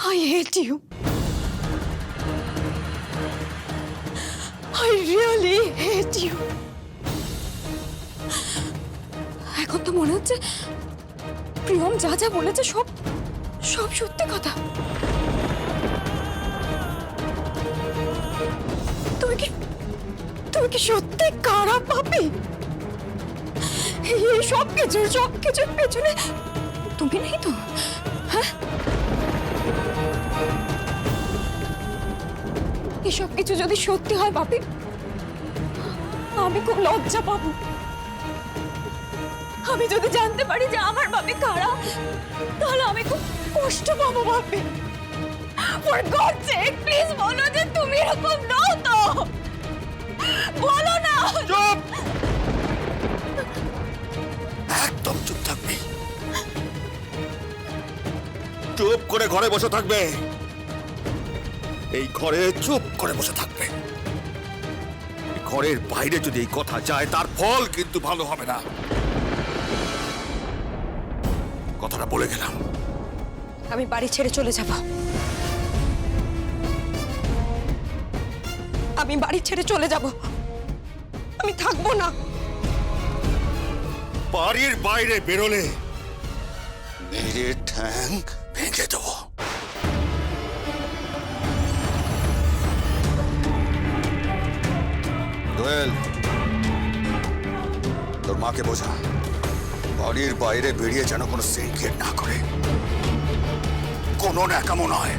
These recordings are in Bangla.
I hate you. I really hate you. এখন তো মনে হচ্ছে প্রিয়ম যা যা বলেছে সব সব সত্যি কথা। তুমি কি সত্যি খারাপ পাপি? এই সব কিছুর পেছনে তুমি নেই তো? হ্যাঁ, এসব কিছু যদি সত্যি হয় বাপি, আমি খুব লজ্জা পাবো। আমি যদি জানতে পারি যে আমার বাপি খারাপ, তাহলে আমি খুব কষ্ট পাবো বাপি। ফর গড সেক প্লিজ বলো যে তুমি এরকম নও তো। বলো না। চুপ! একদম চুপ থাকবে। চুপ করে ঘরে বসে থাকবে। এই ঘরে চুপ করে বসে থাকবে। ঘরের বাইরে যদি এই কথা যায়, তার ফল কিন্তু ভালো হবে না। কথাটা বলে গেলাম। আমি বাড়ি ছেড়ে চলে যাব। আমি বাড়ি ছেড়ে চলে যাব। আমি থাকবো না। বাড়ির বাইরে বেরোলে মেরে ঠ্যাং ভেঙে দেবো। দোয়েল, তোর মাকে বোঝা, বাড়ির বাইরে বেরিয়ে যেন কোনো সিনক্রেট না করে। কোনো ন্যাকামো নয়।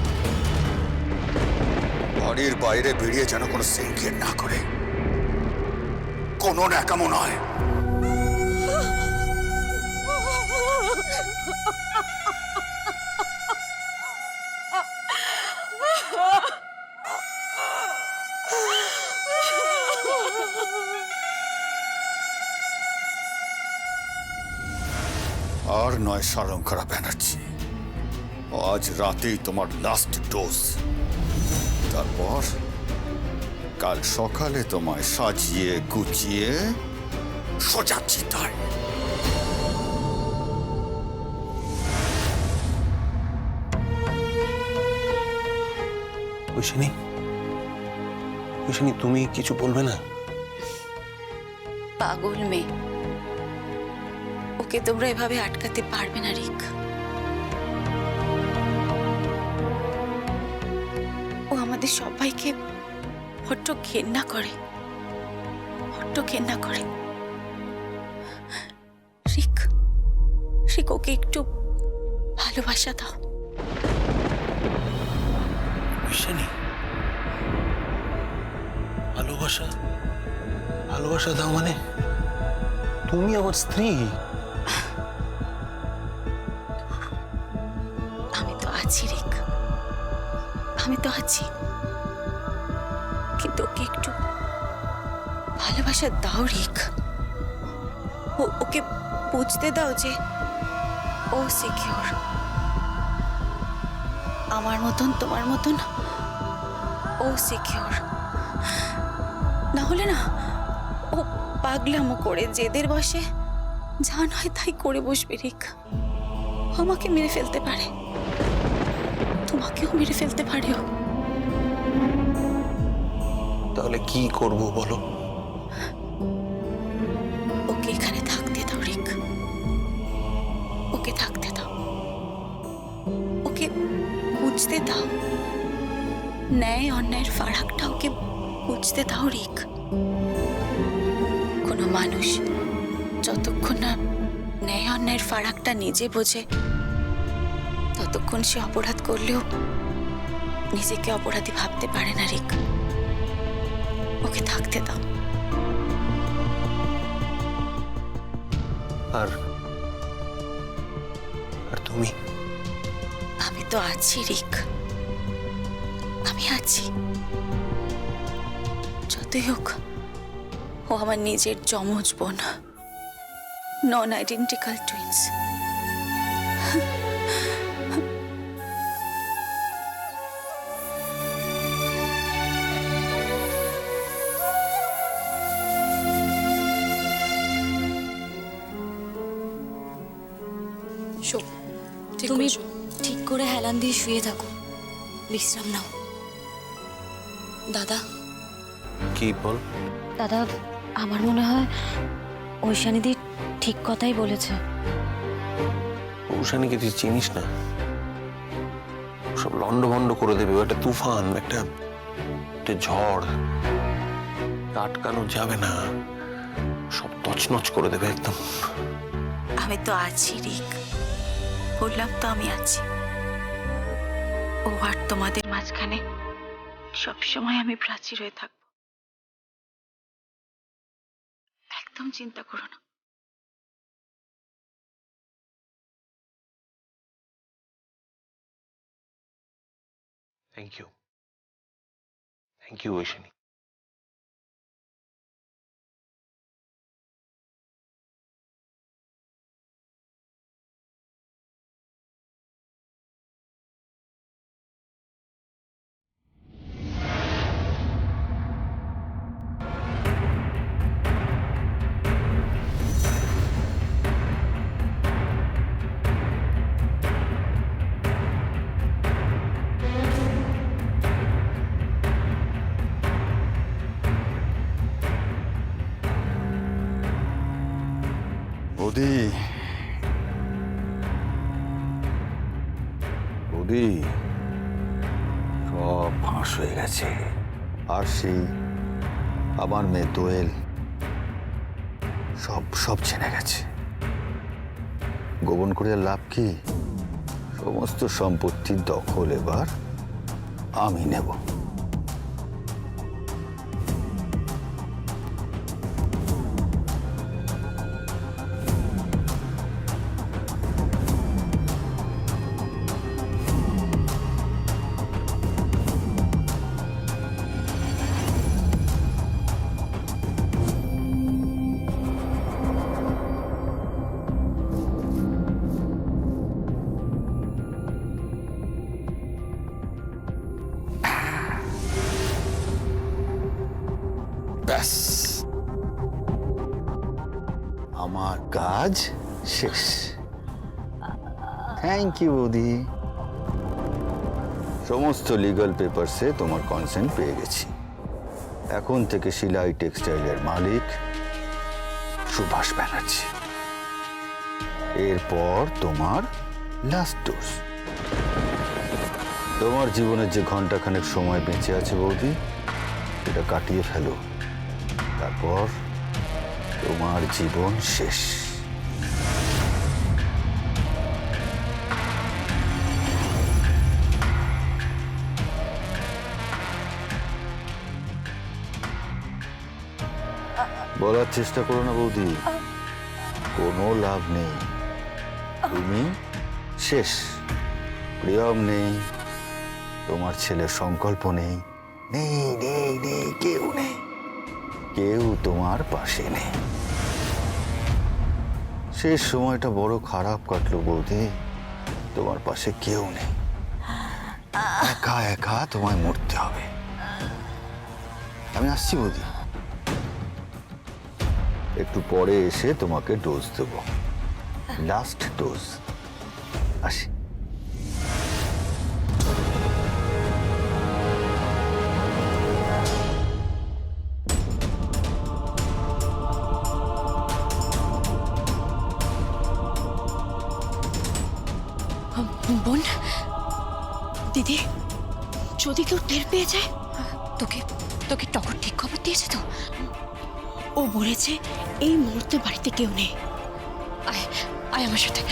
বাড়ির বাইরে বেরিয়ে যেন কোনো সিনক্রেট না করে। কোনো ন্যাকামো নয়। আর নয় সারঙ্গরা ব্যানার্জি, আজ রাতেই তোমার লাস্ট ডোজ। তারপর কাল সকালে তোমায় সাজিয়ে গুছিয়ে সোজা চিতায়। ঐশানী, তুমি কিছু বলবে না? পাগল মেয়ে, ওকে তোমরা এভাবে আটকাতে পারবে না রিক। ও আমাদের সবাইকে বড্ড ঘেন্না করে, বড্ড ঘেন্না করে। রিক, রিক ওকে একটু ভালোবাসা দাও। ঐশানী, ভালোবাসা ভালোবাসা দাও মানে? তুমি আমার স্ত্রী। আমি তো আছি রিক, আমি তো আছি, কিন্তু ওকে একটু ভালোবাসা দাও রিক। ওকে বুঝতে দাও যে ও সিকিউর। আমার মতন তোমার মতন ও সিকিউর। না হলে না ও পাগলামো করে জেদের বসে যা নয় তাই করে বসবে রিক। আমাকে মেরে ফেলতে পারে, তোমাকেও মেরে ফেলতে পারেও। তাহলে কি করব বলো? ওকে এখানে থাকতে দাও রিক, ওকে থাকতে দাও, ওকে বুঝতে দাও। ন্যায় অন্যায়ের ফারাকটা ওকে বুঝতে দাও রিক। কোনো মানুষ যতক্ষণ না ন্যায় অন্যায়ের ফারাকটা নিজে বোঝে, ততক্ষণ সে অপরাধ করলেও নিজেকে অপরাধী ভাবতে পারে না রিক। ওকে থাকতে দাও। আর তুমি? আমি তো আছি রিক, আমি আছি। যতই হোক ও আমার নিজের যমজ বোন, নন আইডেন্টিক্যাল টুইন্স। তুমি ঠিক করে হেলান দিয়ে শুয়ে থাকো। বিশ্রাম নাও। দাদা, কি বল? দাদা, আমার মনে হয় ঐশানীদি ঠিক কথাই বলেছে। ঊষানীকে তুই চিনিস না, সব লন্ডভন্ড করে দেবে। একটা তুফান, একটা ঝড়, আটকানো যাবে না, সব তছনছ করে দেবে একদম। আমি তো আছি রিক, বললাম তো আমি আছি। ও আর তোমাদের মাঝখানে সবসময় আমি প্রাচীর হয়ে থাকবো, একদম চিন্তা করো না। Thank you, thank you Aishani. বৌদি, বৌদি, সব ফাঁস হয়ে গেছে। আর সেই আমার মেয়ে দোয়েল সব সব জেনে গেছে। গোপন করে আর লাভ কি? সমস্ত সম্পত্তির দখল এবার আমি নেব। ব্যাস, আমার কাজ শেষ। থ্যাংক ইউ বৌদি। সমস্ত লিগ্যাল পেপারসে তোমার কনসেন্ট পেয়ে গেছি। এখন থেকে শিলাই টেক্সটাইলের মালিক সুভাষ ব্যানার্জি। এরপর তোমার লাস্ট ডোজ। তোমার জীবনের যে ঘন্টাখানেক সময় বেঁচে আছে বৌদি, এটা কাটিয়ে ফেলো, তারপর তোমার জীবন শেষ। বলার চেষ্টা করো না বৌদি, কোনো লাভ নেই। তুমি শেষ। প্রিয়ম নেই, তোমার ছেলের সংকল্প নেই, নেই নেই নেই, কেউ নেই, কেউ তোমার পাশে নেই। শেষ সময়টা বড় খারাপ কাটলো বৌদি, তোমার পাশে কেউ নেই। একা একা তোমায় মরতে হবে। আমি আসছি বৌদি, একটু পরে এসে তোমাকে ডোজ দেব, লাস্ট ডোজ। আসি। বোন, দিদি, যদি কেউ টের পেয়ে যায়। তোকে তোকে টগর ঠিক খবর দিয়েছে তো? ও বলেছে এই মুহূর্তে বাড়িতে কেউ নেই। আয় আয় আমার সাথে।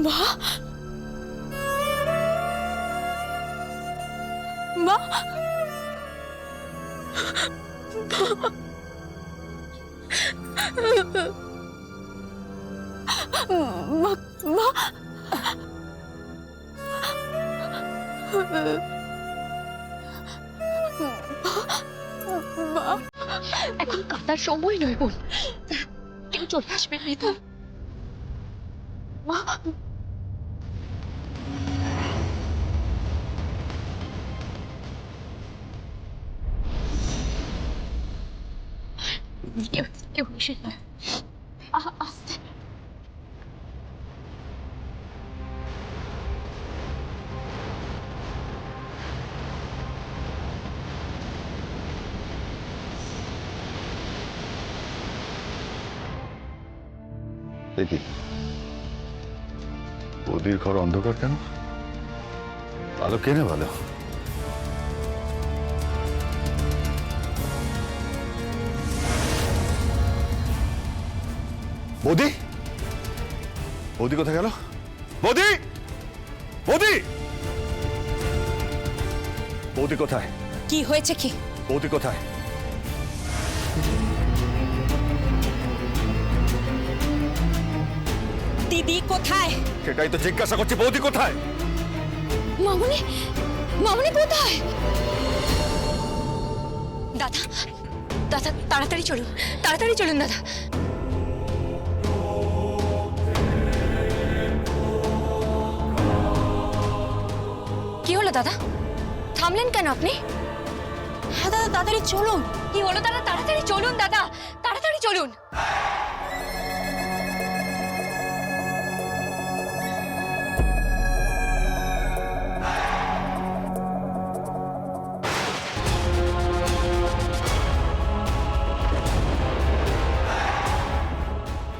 মা, মা, মা, মা, এখন কাঁদার সময় নয় বোন, কেউ চলে আসবে মেধা। মা, কেউ এসে যায়। আস্তে। দেখি ওদের ঘর অন্ধকার কেন? আলো কেনে ভালো। বৌদি, বৌদি কোথায় গেল? বৌদি, বৌদি, বৌদি কোথায়? কি হয়েছে কি? বৌদি কোথায়? দিদি কোথায়? সেটাই তো জিজ্ঞাসা করছি, বৌদি কোথায়? মামুনি, মামুনি কোথায়? দাদা, দাদা তাড়াতাড়ি চলুন, তাড়াতাড়ি চলুন দাদা। কি হলো দাদা, থামলেন কেন আপনি? হ্যাঁ দাদা, তাড়াতাড়ি চলুন। কি হলো দাদা, তাড়াতাড়ি চলুন দাদা, তাড়াতাড়ি চলুন।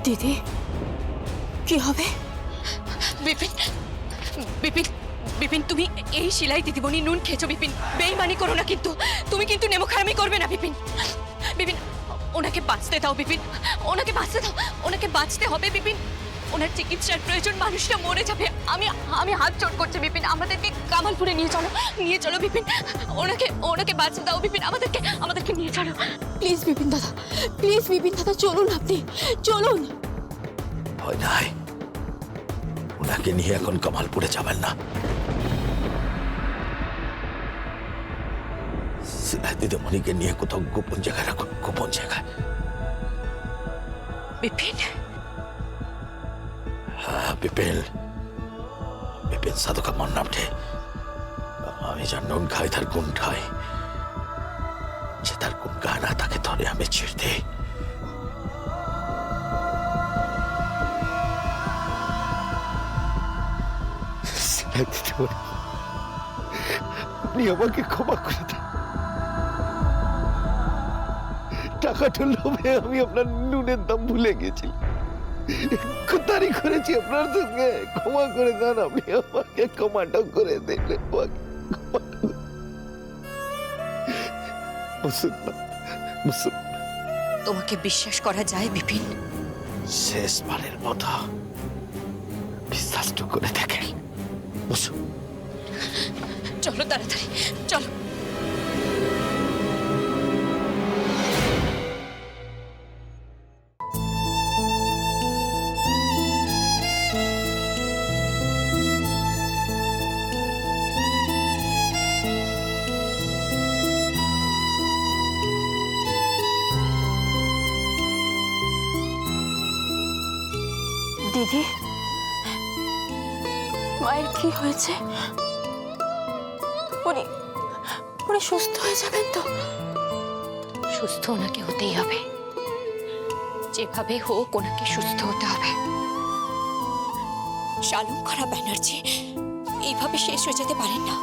দিদি, কি হবে? বিপিন, বিপিন, বিপিন, তুমি এই শিলাই দিদিমণি নুন খেয়েছো বিপিন। বেইমানি করো না কিন্তু, তুমি কিন্তু নেমোখারামি করবে না বিপিন। বিপিন, ওনাকে বাঁচতে দাও বিপিন, ওনাকে বাঁচতে দাও, ওনাকে বাঁচতে হবে বিপিন। ওনার চিকিৎসার প্রয়োজন, মানুষটা মরে যাবে। আমি আমি হাত জোড় করছি বিপিন, আমাদেরকে কামালপুরে নিয়ে চলো বিপিন। ওনাকে বাঁচতে দাও বিপিন, আমাদেরকে নিয়ে চলো। প্লিজ বিপিন দাদা, প্লিজ বিপিন দাদা, চলুন আপনি, চলুন। ভয় নাই, ওনাকে নিয়ে এখন কামালপুরে যাবেন না। সিলাই দিদিমণিকে নিয়ে কোথাও গোপন জায়গায় রাখুন, গোপন জায়গায়। বিপিন, হ্যাঁ বিপিন, বিপিন সাধু का मन नाम थे। আমি যার নুন খাই তার গুণ খাই, যে তার গুণ গায় না তাকে ধরে আমি ছেড়ে দিই। আপনি আমাকে ক্ষমা করে দেন। টাকাটা লোভে আমি আপনার নুনের দাম ভুলে গেছি, তারি করেছি আপনার সঙ্গে। ক্ষমা করে দেন, আপনি আমাকে ক্ষমাটা করে দেন। তোমাকে বিশ্বাস করা যায় বিপিন? শেষবারের মতো বিশ্বাসটুকু করে দেখেন। বসুন। চলো তাড়াতাড়ি, চলো। দিদি, মায়ের কি হয়েছে? উনি সুস্থ হয়ে যাবেন তো? সুস্থ ওনাকে হতেই হবে, যেভাবে হোক ওনাকে সুস্থ হতে হবে। শালুঙ্খরা ব্যানার্জি এইভাবে শেষ হয়ে যেতে পারেন না।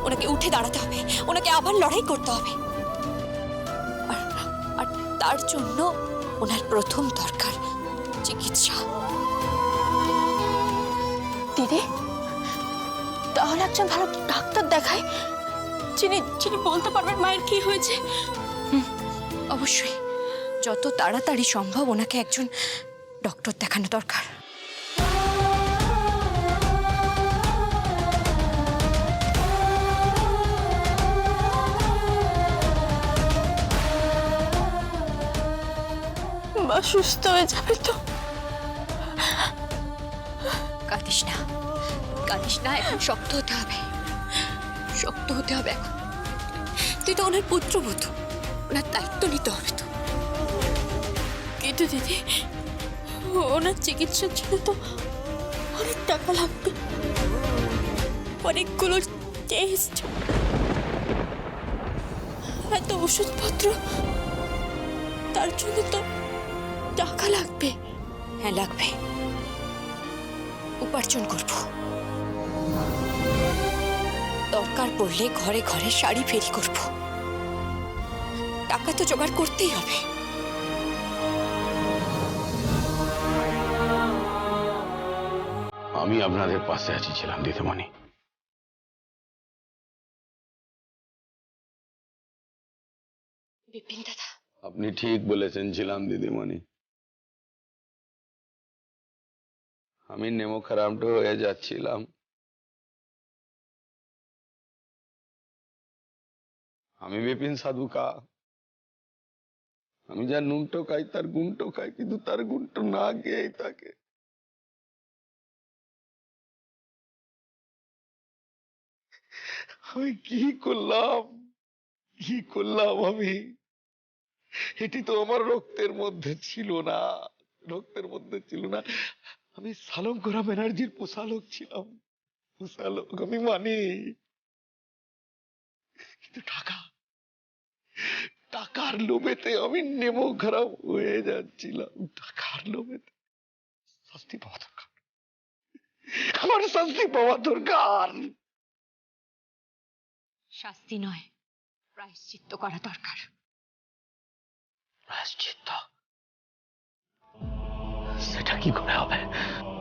ওনাকে উঠে দাঁড়াতে হবে, ওনাকে আবার লড়াই করতে হবে। আর তার জন্য ওনার প্রথম দরকার চিকিৎসা। দিদি, তাহলে একজন ভালো ডাক্তার দেখায়, যিনি বলতে পারবেন মায়ের কি হয়েছে। অবশ্যই, যত তাড়াতাড়ি সম্ভব ওনাকে একজন ডক্টর দেখানো দরকার। মা সুস্থ হয়ে যাবে তো? কাঁদিস না, কাঁদিস না, এখন শক্ত হতে হবে, শক্ত হতে হবে এখন। তুই তো ওনার পুত্রবধূ, ওনার দায়িত্ব নিতে হবে তো। কিন্তু দিদি, ওনার চিকিৎসার জন্য তো অনেক টাকা লাগবে, অনেকগুলো টেস্ট, এত ওষুধপত্র, তার জন্য তো টাকা লাগবে। হ্যাঁ লাগবে, উপার্জন করব, দরকার পড়লে ঘরে ঘরে শাড়ি ফেরি করব, টাকা তো জোগাড় করতেই হবে। আমি আপনাদের পাশে আছি ছিলাম দিদিমণি। বিপিন দাদা, আপনি ঠিক বলেছেন ছিলাম দিদিমণি। আমি নেমোখারামটো হয়ে যাচ্ছিলাম। আমি বিপিন সাধুকা, আমি যার নুনটো খাই তার গুণটো খাই, কিন্তু তার গুণটো না গিয়েই থাকে। আমি কি করলাম, কি করলাম আমি? এটি তো আমার রক্তের মধ্যে ছিল না, রক্তের মধ্যে ছিল না। আমি সালঙ্করা ব্যানার্জির পোষালোক ছিলাম, পোষালোক আমি মানি। কিন্তু টাকা, টাকার লোভেতে আমি নেমো খারাপ হয়ে যাচ্ছিলাম, টাকার লোভেতে। শাস্তি পাওয়া দরকার, আমার শাস্তি পাওয়া দরকার। শাস্তি নয়, প্রায়শ্চিত্ত করা দরকার। প্রায়শ্চিত্ত? সেটা কি করে হবে?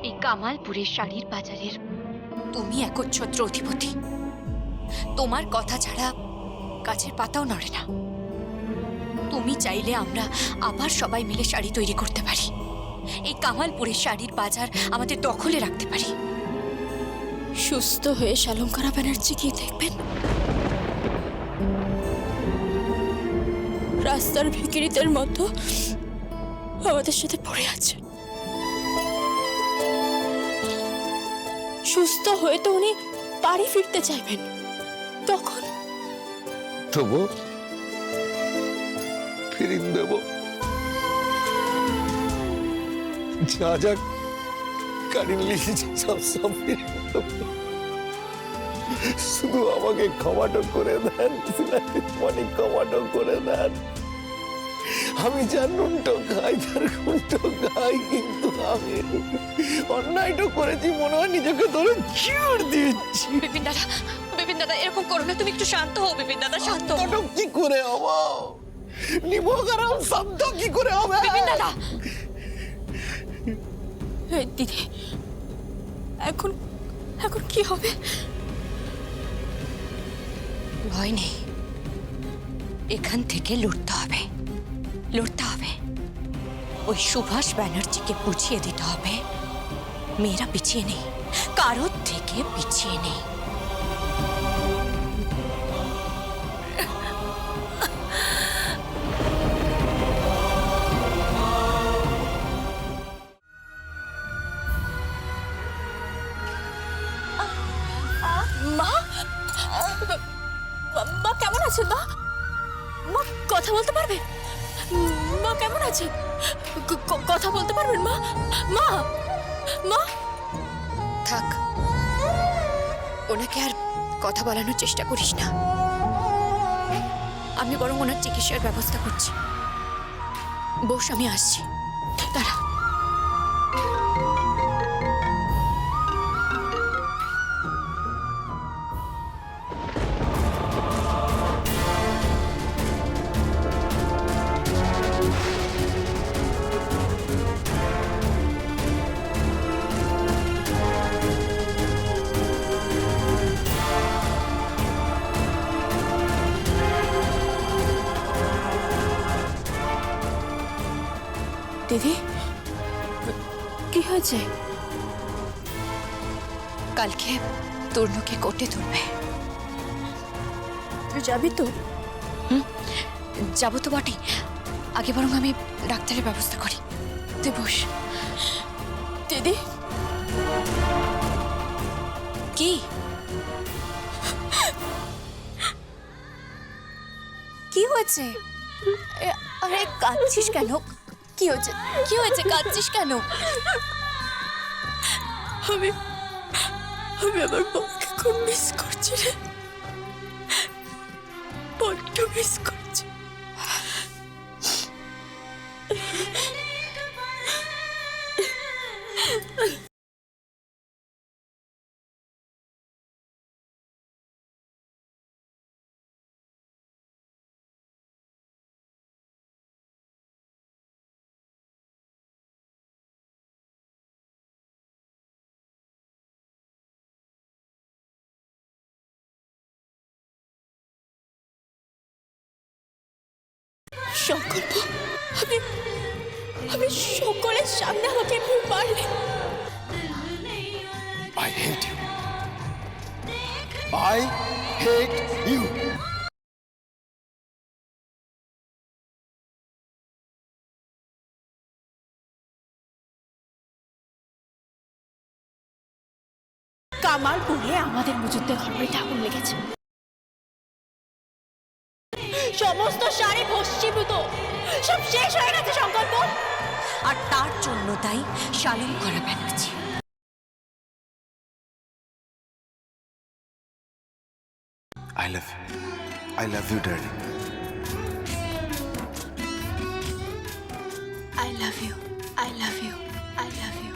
এই কামালপুরের শাড়ির বাজারের তুমি একচ্ছত্র অধিপতি, তোমার কথা ছাড়া গাছের পাতাও নড়ে না। তুমি চাইলে আমরা আবার সবাই মিলে শাড়ি তৈরি করতে পারি, এই কামালপুরের শাড়ির বাজার আমাদের দখলে রাখতে পারি। সুস্থ হয়ে শালঙ্করা ব্যানার্জি গিয়ে দেখবেন রাস্তার ভিখিরিদের মতো আমাদের সাথে পড়ে আছে। সুস্থ হয়ে তো উনি বাড়ি ফিরতে চাইবেন, তখন তবু ফিরিয়ে দেব, যা যা কারি লিখেছি সব সব ফিরিয়ে দেব। শুধু আমাকে ক্ষমাটো করে দেন, অনেক ক্ষমাটো করে দেন। আমি যার নুনটো খাই তার গুণটো খাই, কিন্তু আমি অন্যায়টা করেছি মনে হয় নিজেকে ধরে ছিঁড় দিচ্ছি। বিপিন দাদা এরকম করো না, তুমি একটু শান্ত হও বিপিন দাদা, শান্ত হও। নাটক কি করে হবো? নিমোখারাম শব্দ কি করে হবে? বিপিন দাদা, দিদি এখন এখন কি হবে? ভয় নেই, এখান থেকে লড়তে হবে, লড়তে হবে। ওই সুভাষ ব্যানার্জিকে বুঝিয়ে দিতে হবে মেয়েরা পিছিয়ে নেই, কারোর থেকে পিছিয়ে নেই। মা, মা কেমন আছেন? মা, মা কথা বলতে পারবেন? মা কেমন আছেন? কথা বলতে পারবেন মা? মা, মা থাক, ওনাকে আর কথা বলানোর চেষ্টা করিস না। আমি বরং ওনার চিকিৎসার ব্যবস্থা করছি। বস, আমি আসছি, দাঁড়া। দিদি, কি হয়েছে? কালকে তরুণকে কোর্টে তুলবে। তুই যাবি তো? যাবো তো বটে, আগে বরং আমি ডাক্তারের ব্যবস্থা করি। তুই বস। দিদি, হয়েছে? আরে কাঁদছিস কেন? কি হয়েছে? কি হয়েছে? কাঁদছিস কেন? আমি আমি আমার বাবাকে খুব মিস করছি রে, বড্ড মিস করছি। সংকল্প, আমি আমি সকলের সামনে আমাকে খুব মারলে। I hate you. I hate you. কামালপুরে আমাদের মজুদ্দের ঘরবাড়িতে আগুন লেগেছে, সমস্ত শাড়ি ভস্মীভূত, সব শেষ হয়ে গেছে সংকল্প। আর তার জন্য তাই শালম করা Banerjee. I love you, darling. I love you, I love you, I love you.